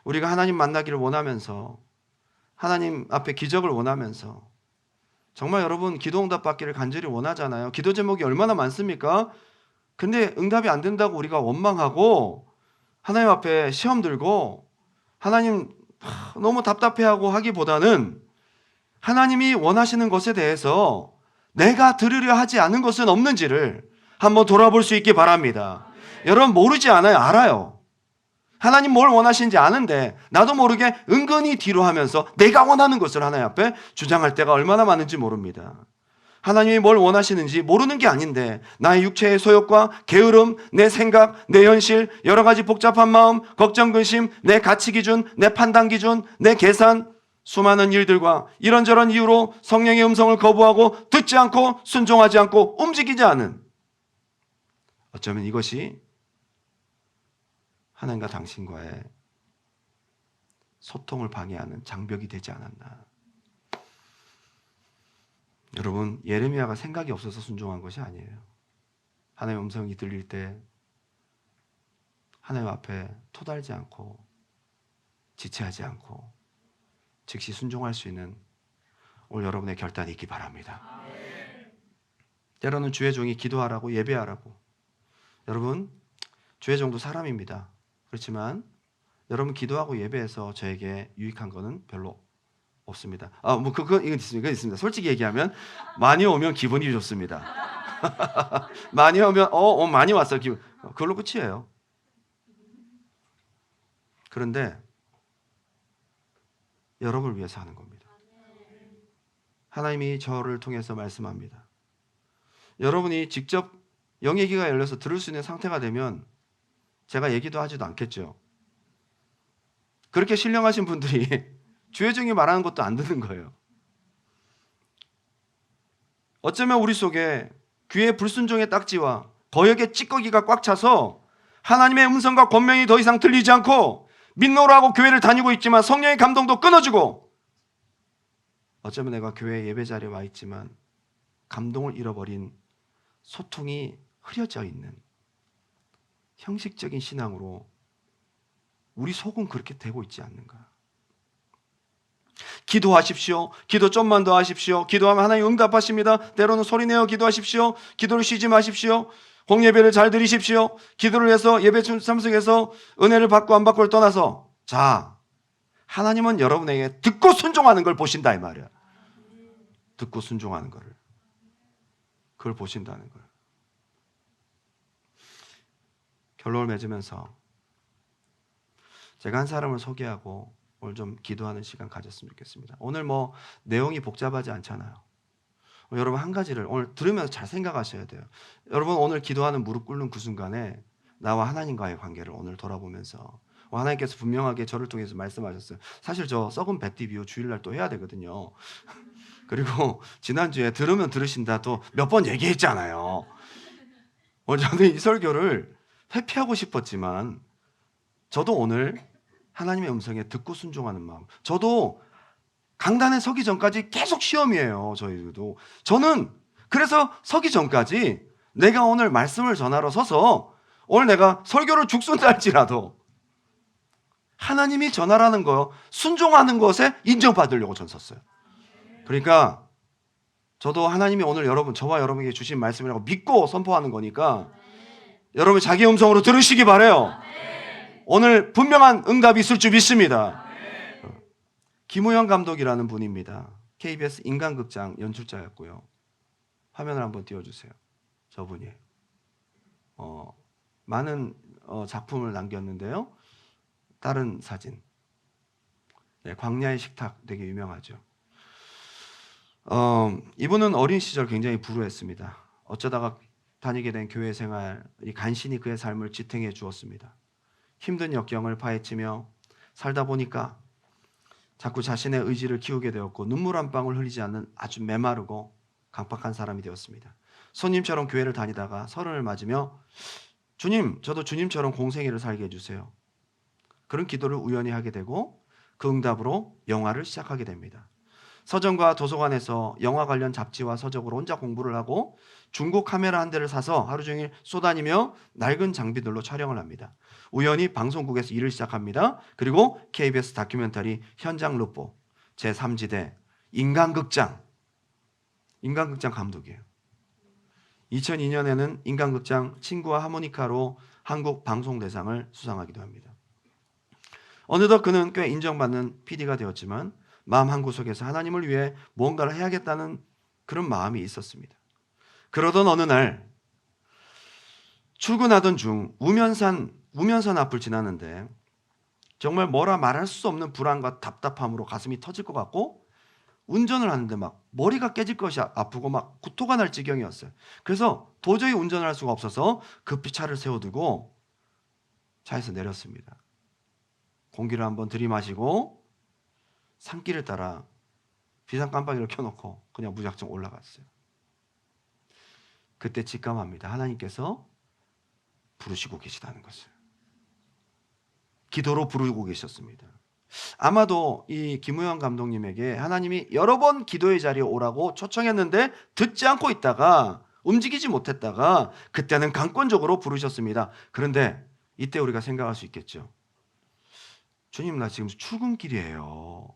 우리가 하나님 만나기를 원하면서, 하나님 앞에 기적을 원하면서, 정말 여러분 기도 응답 받기를 간절히 원하잖아요. 기도 제목이 얼마나 많습니까? 근데 응답이 안 된다고 우리가 원망하고 하나님 앞에 시험 들고 하나님 너무 답답해하고 하기보다는 하나님이 원하시는 것에 대해서 내가 들으려 하지 않은 것은 없는지를 한번 돌아볼 수 있기 바랍니다. 여러분 모르지 않아요. 알아요. 하나님 뭘 원하시는지 아는데 나도 모르게 은근히 뒤로 하면서 내가 원하는 것을 하나님 앞에 주장할 때가 얼마나 많은지 모릅니다. 하나님이 뭘 원하시는지 모르는 게 아닌데 나의 육체의 소욕과 게으름, 내 생각, 내 현실, 여러 가지 복잡한 마음, 걱정, 근심, 내 가치 기준, 내 판단 기준, 내 계산, 수많은 일들과 이런저런 이유로 성령의 음성을 거부하고 듣지 않고 순종하지 않고 움직이지 않은, 어쩌면 이것이 하나님과 당신과의 소통을 방해하는 장벽이 되지 않았나. 여러분, 예레미야가 생각이 없어서 순종한 것이 아니에요. 하나님의 음성이 들릴 때 하나님 앞에 토달지 않고 지체하지 않고 즉시 순종할 수 있는 오늘 여러분의 결단이 있기 바랍니다. 때로는 주의 종이 기도하라고 예배하라고. 여러분, 주의 종도 사람입니다. 그렇지만 여러분 기도하고 예배해서 저에게 유익한 거는 별로 없습니다. 이건 있습니다. 솔직히 얘기하면 많이 오면 기분이 좋습니다. 많이 오면 많이 왔어 기분. 그걸로 끝이에요. 그런데 여러분을 위해서 하는 겁니다. 하나님이 저를 통해서 말씀합니다. 여러분이 직접 영의 귀가 열려서 들을 수 있는 상태가 되면 제가 얘기도 하지도 않겠죠. 그렇게 신령하신 분들이 주의 종이 말하는 것도 안 듣는 거예요. 어쩌면 우리 속에 귀의 불순종의 딱지와 거역의 찌꺼기가 꽉 차서 하나님의 음성과 권면이 더 이상 들리지 않고 믿노라 하고 교회를 다니고 있지만 성령의 감동도 끊어지고, 어쩌면 내가 교회 예배 자리에 와 있지만 감동을 잃어버린, 소통이 흐려져 있는 형식적인 신앙으로 우리 속은 그렇게 되고 있지 않는가. 기도하십시오. 기도 좀만 더 하십시오. 기도하면 하나님 응답하십니다. 때로는 소리내어 기도하십시오. 기도를 쉬지 마십시오. 공예배를 잘 드리십시오. 기도를 해서 예배 참석해서 은혜를 받고 안 받고를 떠나서, 자, 하나님은 여러분에게 듣고 순종하는 걸 보신다 이 말이야. 듣고 순종하는 거를, 그걸 보신다는 거예요. 결론을 맺으면서 제가 한 사람을 소개하고 오늘 좀 기도하는 시간 가졌으면 좋겠습니다. 오늘 내용이 복잡하지 않잖아요. 여러분 한 가지를 오늘 들으면서 잘 생각하셔야 돼요. 여러분 오늘 기도하는 무릎 꿇는 그 순간에 나와 하나님과의 관계를 오늘 돌아보면서 하나님께서 분명하게 저를 통해서 말씀하셨어요. 사실 저 썩은 배띠 비유 주일날 또 해야 되거든요. 그리고 지난주에 들으면 들으신다 또 몇 번 얘기했잖아요. 오늘 저는 이 설교를 회피하고 싶었지만 저도 오늘 하나님의 음성에 듣고 순종하는 마음, 저도 강단에 서기 전까지 계속 시험이에요. 저희도. 저는 그래서 서기 전까지 내가 오늘 말씀을 전하러 서서 오늘 내가 설교를 죽순다 할지라도 하나님이 전하라는 거 순종하는 것에 인정받으려고 전 섰어요. 그러니까 저도 하나님이 오늘 저와 여러분에게 주신 말씀이라고 믿고 선포하는 거니까 여러분 자기 음성으로 들으시기 바라요. 오늘 분명한 응답이 있을 줄 믿습니다. 김우영 감독이라는 분입니다. KBS 인간극장 연출자였고요. 화면을 한번 띄워주세요. 저분이에요. 많은 작품을 남겼는데요. 다른 사진. 네, 광야의 식탁 되게 유명하죠. 이분은 어린 시절 굉장히 불우했습니다. 어쩌다가 다니게 된 교회 생활이 간신히 그의 삶을 지탱해 주었습니다. 힘든 역경을 파헤치며 살다 보니까 자꾸 자신의 의지를 키우게 되었고 눈물 한 방울 흘리지 않는 아주 메마르고 강팍한 사람이 되었습니다. 손님처럼 교회를 다니다가 서른을 맞으며 주님, 저도 주님처럼 공생애를 살게 해주세요. 그런 기도를 우연히 하게 되고 그 응답으로 영화를 시작하게 됩니다. 서점과 도서관에서 영화 관련 잡지와 서적으로 혼자 공부를 하고 중고 카메라 한 대를 사서 하루 종일 쏘다니며 낡은 장비들로 촬영을 합니다. 우연히 방송국에서 일을 시작합니다. 그리고 KBS 다큐멘터리 현장 루포 제3지대 인간극장 감독이에요. 2002년에는 인간극장 친구와 하모니카로 한국 방송대상을 수상하기도 합니다. 어느덧 그는 꽤 인정받는 PD가 되었지만 마음 한구석에서 하나님을 위해 무언가를 해야겠다는 그런 마음이 있었습니다. 그러던 어느 날 출근하던 중 우면산 앞을 지나는데 정말 뭐라 말할 수 없는 불안과 답답함으로 가슴이 터질 것 같고 운전을 하는데 막 머리가 깨질 것이 아프고 막 구토가 날 지경이었어요. 그래서 도저히 운전을 할 수가 없어서 급히 차를 세워두고 차에서 내렸습니다. 공기를 한번 들이마시고 산길을 따라 비상 깜빡이를 켜놓고 그냥 무작정 올라갔어요. 그때 직감합니다. 하나님께서 부르시고 계시다는 것을. 기도로 부르고 계셨습니다. 아마도 이 김우영 감독님에게 하나님이 여러 번 기도의 자리에 오라고 초청했는데 듣지 않고 있다가 움직이지 못했다가 그때는 강권적으로 부르셨습니다. 그런데 이때 우리가 생각할 수 있겠죠. 주님, 나 지금 출근길이에요.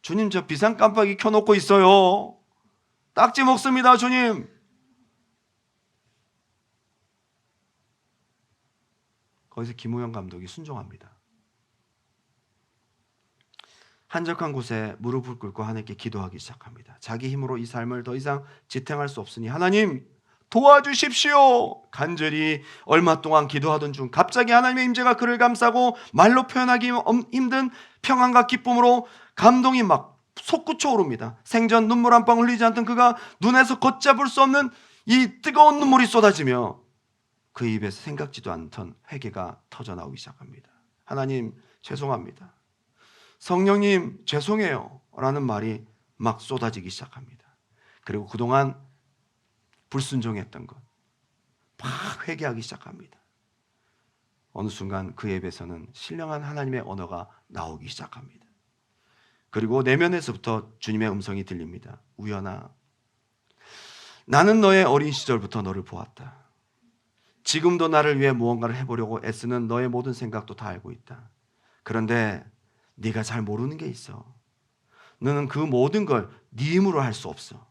주님, 저 비상 깜빡이 켜놓고 있어요. 딱지 먹습니다, 주님. 거기서 김우영 감독이 순종합니다. 한적한 곳에 무릎을 꿇고 하나님께 기도하기 시작합니다. 자기 힘으로 이 삶을 더 이상 지탱할 수 없으니 하나님 도와주십시오. 간절히 얼마 동안 기도하던 중 갑자기 하나님의 임재가 그를 감싸고 말로 표현하기 힘든 평안과 기쁨으로 감동이 막 솟구쳐 오릅니다. 생전 눈물 한 방 흘리지 않던 그가 눈에서 걷잡을 수 없는 이 뜨거운 눈물이 쏟아지며 그 입에서 생각지도 않던 회개가 터져나오기 시작합니다. 하나님 죄송합니다. 성령님 죄송해요 라는 말이 막 쏟아지기 시작합니다. 그리고 그동안 불순종했던 것 막 회개하기 시작합니다. 어느 순간 그 입에서는 신령한 하나님의 언어가 나오기 시작합니다. 그리고 내면에서부터 주님의 음성이 들립니다. 우연아, 나는 너의 어린 시절부터 너를 보았다. 지금도 나를 위해 무언가를 해보려고 애쓰는 너의 모든 생각도 다 알고 있다. 그런데 네가 잘 모르는 게 있어. 너는 그 모든 걸 네 힘으로 할 수 없어.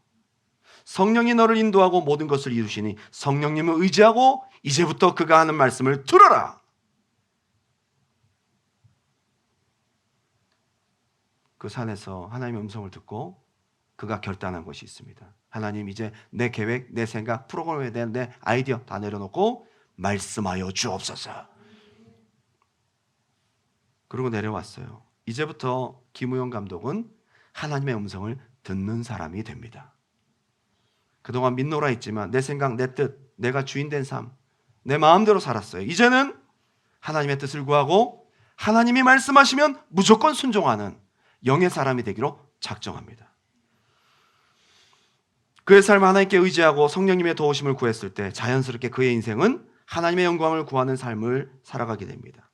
성령이 너를 인도하고 모든 것을 이루시니 성령님을 의지하고 이제부터 그가 하는 말씀을 들어라. 그 산에서 하나님의 음성을 듣고 그가 결단한 것이 있습니다. 하나님, 이제 내 계획, 내 생각, 프로그램에 대한 내 아이디어 다 내려놓고 말씀하여 주옵소서. 그리고 내려왔어요. 이제부터 김우영 감독은 하나님의 음성을 듣는 사람이 됩니다. 그동안 민노라 했지만 내 생각, 내 뜻, 내가 주인된 삶, 내 마음대로 살았어요. 이제는 하나님의 뜻을 구하고 하나님이 말씀하시면 무조건 순종하는 영의 사람이 되기로 작정합니다. 그의 삶을 하나님께 의지하고 성령님의 도우심을 구했을 때 자연스럽게 그의 인생은 하나님의 영광을 구하는 삶을 살아가게 됩니다.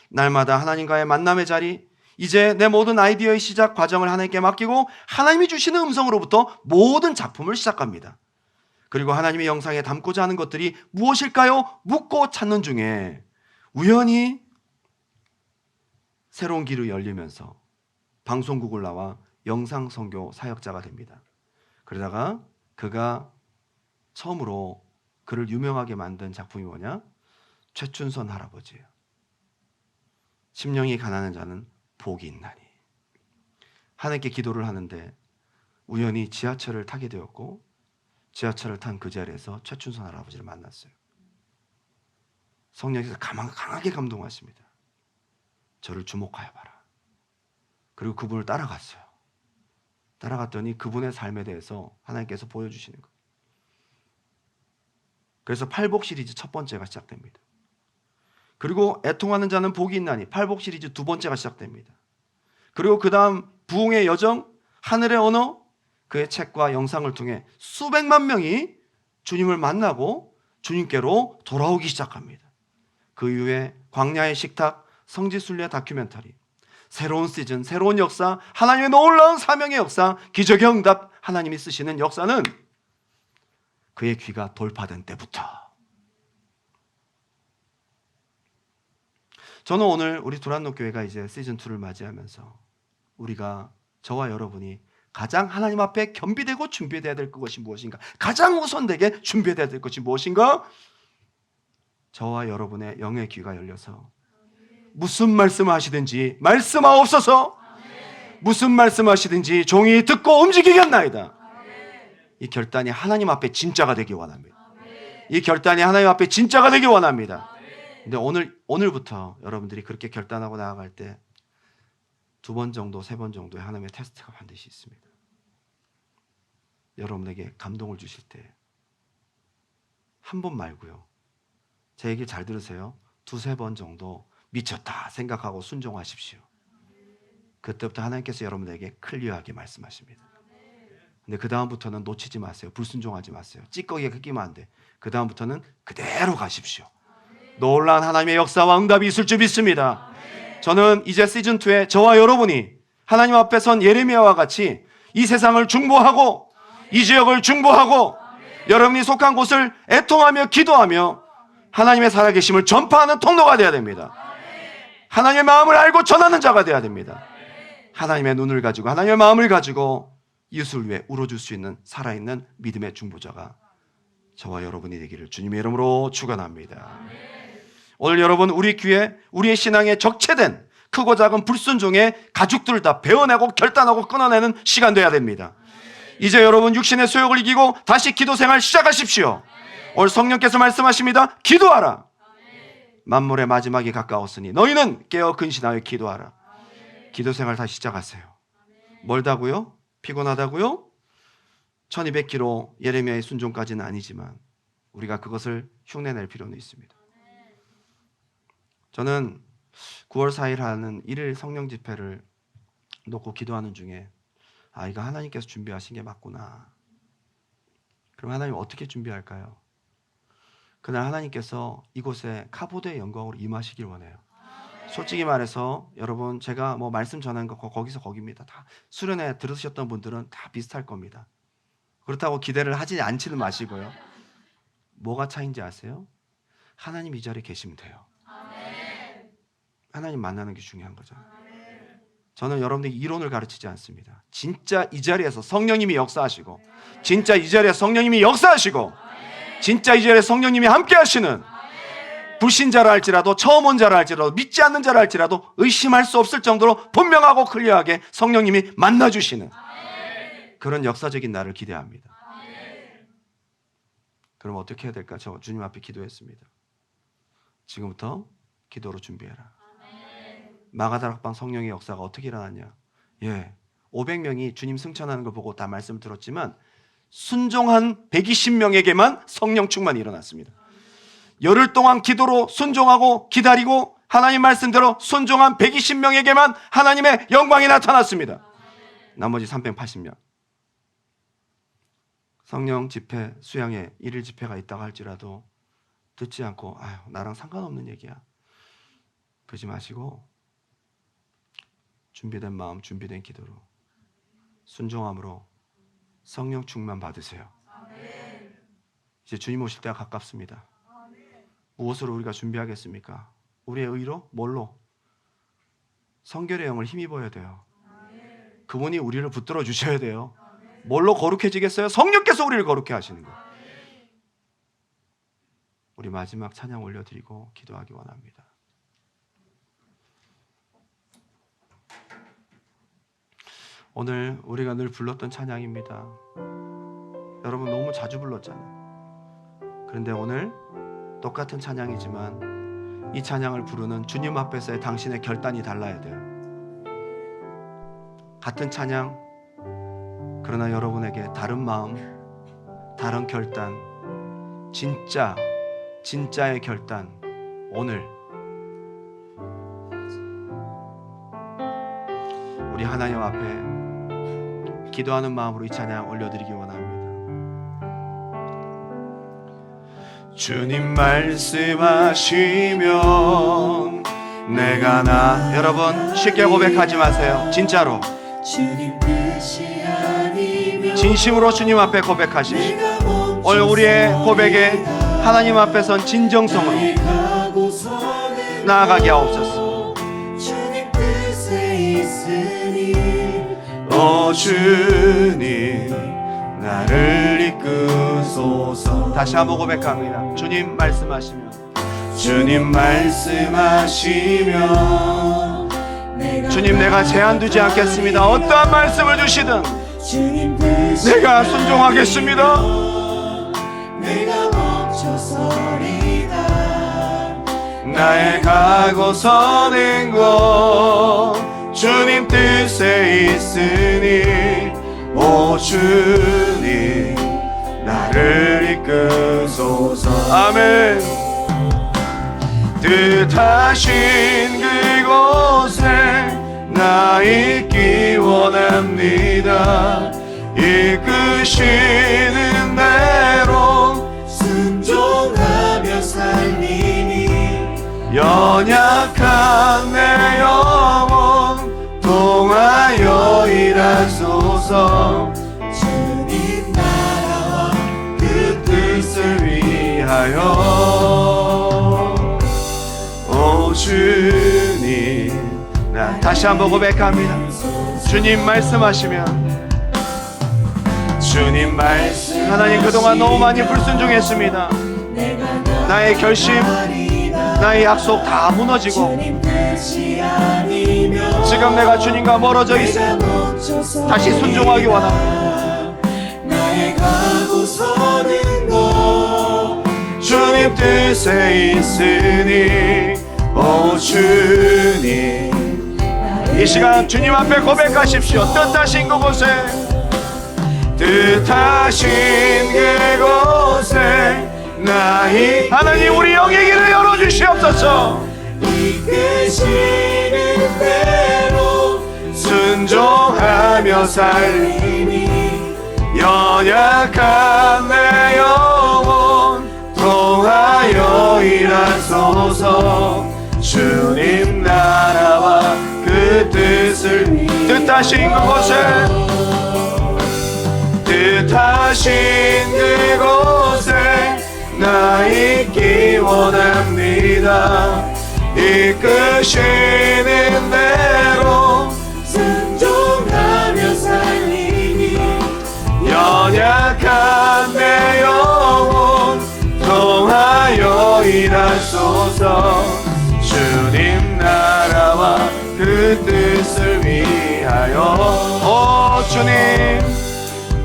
날마다 하나님과의 만남의 자리, 이제 내 모든 아이디어의 시작 과정을 하나님께 맡기고 하나님이 주시는 음성으로부터 모든 작품을 시작합니다. 그리고 하나님의 영상에 담고자 하는 것들이 무엇일까요? 묻고 찾는 중에 우연히 새로운 길이 열리면서 방송국을 나와 영상 선교 사역자가 됩니다. 그러다가 그가 처음으로 그를 유명하게 만든 작품이 뭐냐? 최춘선 할아버지예요. 심령이 가난한 자는 복이 있나니. 하나님께 기도를 하는데 우연히 지하철을 타게 되었고 지하철을 탄 그 자리에서 최춘선 할아버지를 만났어요. 성령께서 강하게 감동하십니다. 저를 주목하여 봐라. 그리고 그분을 따라갔어요. 따라갔더니 그분의 삶에 대해서 하나님께서 보여주시는 거예요. 그래서 팔복 시리즈 첫 번째가 시작됩니다. 그리고 애통하는 자는 복이 있나니 팔복 시리즈 두 번째가 시작됩니다. 그리고 그 다음 부흥의 여정, 하늘의 언어, 그의 책과 영상을 통해 수백만 명이 주님을 만나고 주님께로 돌아오기 시작합니다. 그 이후에 광야의 식탁, 성지순례 다큐멘터리, 새로운 시즌, 새로운 역사, 하나님의 놀라운 사명의 역사, 기적의 응답, 하나님이 쓰시는 역사는 그의 귀가 돌파된 때부터. 저는 오늘 우리 두란노 교회가 이제 시즌2를 맞이하면서 우리가, 저와 여러분이 가장 하나님 앞에 겸비되고 준비되어야 될 것이 무엇인가, 가장 우선되게 준비되어야 될 것이 무엇인가, 저와 여러분의 영의 귀가 열려서 무슨 말씀하시든지 말씀하옵소서, 무슨 말씀하시든지 종이 듣고 움직이겠나이다. 이 결단이 하나님 앞에 진짜가 되기 원합니다. 이 결단이 하나님 앞에 진짜가 되기 원합니다. 근데 오늘부터 여러분들이 그렇게 결단하고 나아갈 때 2번 정도, 3번 정도의 하나님의 테스트가 반드시 있습니다. 여러분에게 감동을 주실 때 한 번 말고요, 제 얘기 잘 들으세요. 2-3번 정도 미쳤다 생각하고 순종하십시오. 그때부터 하나님께서 여러분에게 클리어하게 말씀하십니다. 근데 그 다음부터는 놓치지 마세요. 불순종하지 마세요. 찌꺼기가 끼면 안 돼. 그 다음부터는 그대로 가십시오. 놀라운 하나님의 역사와 응답이 있을 줄 믿습니다. 저는 이제 시즌2에 저와 여러분이 하나님 앞에 선 예레미야와 같이 이 세상을 중보하고 이 지역을 중보하고 여러분이 속한 곳을 애통하며 기도하며 하나님의 살아계심을 전파하는 통로가 되어야 됩니다. 하나님의 마음을 알고 전하는 자가 되어야 됩니다. 하나님의 눈을 가지고 하나님의 마음을 가지고 이웃을 위해 울어줄 수 있는 살아있는 믿음의 중보자가 저와 여러분이 되기를 주님의 이름으로 축원합니다. 오늘 여러분, 우리 귀에 우리의 신앙에 적체된 크고 작은 불순종의 가죽들을 다 베어내고 결단하고 끊어내는 시간 되어야 됩니다. 이제 여러분 육신의 소욕을 이기고 다시 기도 생활 시작하십시오. 오늘 성령께서 말씀하십니다. 기도하라. 만물의 마지막이 가까웠으니 너희는 깨어 근신하여 기도하라. 기도 생활 다시 시작하세요. 멀다고요? 피곤하다고요? 1200km 예레미야의 순종까지는 아니지만 우리가 그것을 흉내낼 필요는 있습니다. 저는 9월 4일 하는 1일 성령 집회를 놓고 기도하는 중에 이거 하나님께서 준비하신 게 맞구나. 그럼 하나님 어떻게 준비할까요? 그날 하나님께서 이곳에 카보드의 영광으로 임하시길 원해요. 솔직히 말해서 여러분, 제가 뭐 말씀 전한 거 거기서 거기입니다. 다 수련회 들으셨던 분들은 다 비슷할 겁니다. 그렇다고 기대를 하지 않지는 마시고요. 뭐가 차이인지 아세요? 하나님 이 자리에 계시면 돼요. 하나님 만나는 게 중요한 거죠. 저는 여러분들이 이론을 가르치지 않습니다. 진짜 이 자리에서 성령님이 역사하시고, 진짜 이 자리에서 성령님이 역사하시고, 진짜 이 자리에 성령님이 함께 하시는, 불신자라 할지라도 처음 온 자라 할지라도 믿지 않는 자라 할지라도 의심할 수 없을 정도로 분명하고 클리어하게 성령님이 만나주시는 그런 역사적인 날을 기대합니다. 그럼 어떻게 해야 될까? 저 주님 앞에 기도했습니다. 지금부터 기도로 준비해라. 마가다락방 성령의 역사가 어떻게 일어났냐? 500명이 주님 승천하는 걸 보고 다 말씀을 들었지만 순종한 120명에게만 성령 충만이 일어났습니다. 열흘 동안 기도로 순종하고 기다리고 하나님 말씀대로 순종한 120명에게만 하나님의 영광이 나타났습니다. 나머지 380명 성령 집회 수양회 1일 집회가 있다고 할지라도 듣지 않고 나랑 상관없는 얘기야 그러지 마시고 준비된 마음, 준비된 기도로 순종함으로 성령 충만 받으세요. 이제 주님 오실 때가 가깝습니다. 무엇으로 우리가 준비하겠습니까? 우리의 의로? 뭘로? 성결의 영을 힘입어야 돼요. 그분이 우리를 붙들어 주셔야 돼요. 뭘로 거룩해지겠어요? 성령께서 우리를 거룩해 하시는 거예요. 우리 마지막 찬양 올려드리고 기도하기 원합니다. 오늘 우리가 늘 불렀던 찬양입니다. 여러분 너무 자주 불렀잖아요. 그런데 오늘 똑같은 찬양이지만 이 찬양을 부르는 주님 앞에서의 당신의 결단이 달라야 돼요. 같은 찬양, 그러나 여러분에게 다른 마음, 다른 결단, 진짜의 결단, 오늘 우리 하나님 앞에 기도하는 마음으로 이 찬양 올려드리기 원합니다. 주님 말씀하시면 내가 여러분 쉽게 고백하지 마세요. 진짜로
주님 뜻이 아니면
진심으로 주님 앞에 고백하십시오. 오늘 우리의 고백에 하나님 앞에 선 진정성으로 나아가게 하옵소서.
주님 뜻에 있으니
오 주님 나를 이끄소서. 다시 한번 고백합니다. 주님 말씀하시면 주님 말씀하시면 주님 내가 제한 두지 않겠습니다. 어떠한 말씀을 주시든
주님 뜻이
내가 순종하겠습니다.
내가 멈춰서리다.
나의 가고 서는 곳 주님 뜻에 있으니 오 주님 나를 이끄소서. 아멘. 뜻하신 그곳에 나 있기 원합니다. 이끄시는 대로
순종하며 살리니
연약한 내 영혼 통하여 일하소서.
주님 나라와
그 뜻을 위하여 오 주님. 다시 한번 고백합니다. 주님 말씀하시면 주님 말씀. 하나님 그동안 너무 많이 불순종했습니다. 나의 결심, 나의 약속 다 무너지고 지금 내가 주님과 멀어져 있어 다시 순종하기 원합니다.
나의 가고 서는 곳
주님 뜻에 있으니 오 주님. 이 시간 주님 앞에 고백하십시오. 뜻하신 그곳에 뜻하신 그곳에 나의 하나님 우리 영의 길을 열어주시옵소서.
이끄시는 대로
순종하며 살리니 연약한 내 영혼 통하여 일하소서. 주님 나라와 그 뜻을 뜻하신 그곳에 뜻하신 그곳에 나 있기 원합니다. 이끄시는 대로
순종하며 살리니
연약한 내 영혼 통하여 일하소서. 주님 나라와 그 뜻을 위하여 오 주님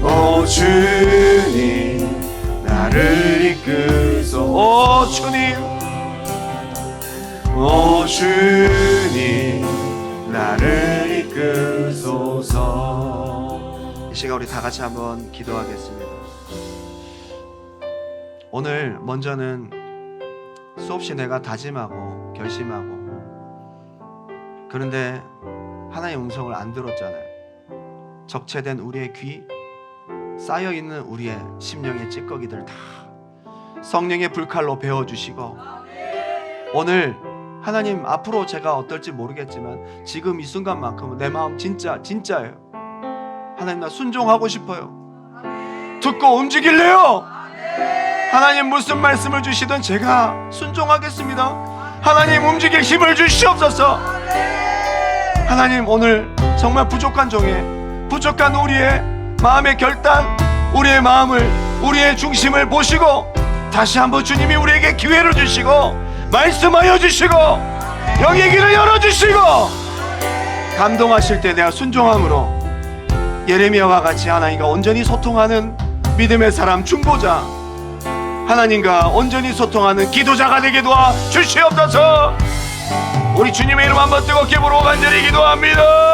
오 주님 나를 이끄소. 오 주님 오 주님 나를 이끄소서. 이 시간 우리 다 같이 한번 기도하겠습니다. 오늘 먼저는 수없이 내가 다짐하고 결심하고 그런데 하나님의 음성을 안 들었잖아요. 적체된 우리의 귀, 쌓여있는 우리의 심령의 찌꺼기들 다 성령의 불칼로 베어주시고 오늘 하나님 앞으로 제가 어떨지 모르겠지만 지금 이 순간만큼은 내 마음 진짜예요. 하나님 나 순종하고 싶어요. 듣고 움직일래요. 하나님 무슨 말씀을 주시든 제가 순종하겠습니다. 하나님 움직일 힘을 주시옵소서. 하나님 오늘 정말 부족한 종의 부족한 우리의 마음의 결단, 우리의 마음을 우리의 중심을 보시고 다시 한번 주님이 우리에게 기회를 주시고 말씀하여 주시고 영의 길을 열어주시고 감동하실 때 내가 순종함으로 예레미야와 같이 하나님과 온전히 소통하는 믿음의 사람 중보자, 하나님과 온전히 소통하는 기도자가 되게 도와 주시옵소서. 우리 주님의 이름 한번 뜨겁게 부르고 간절히 기도합니다.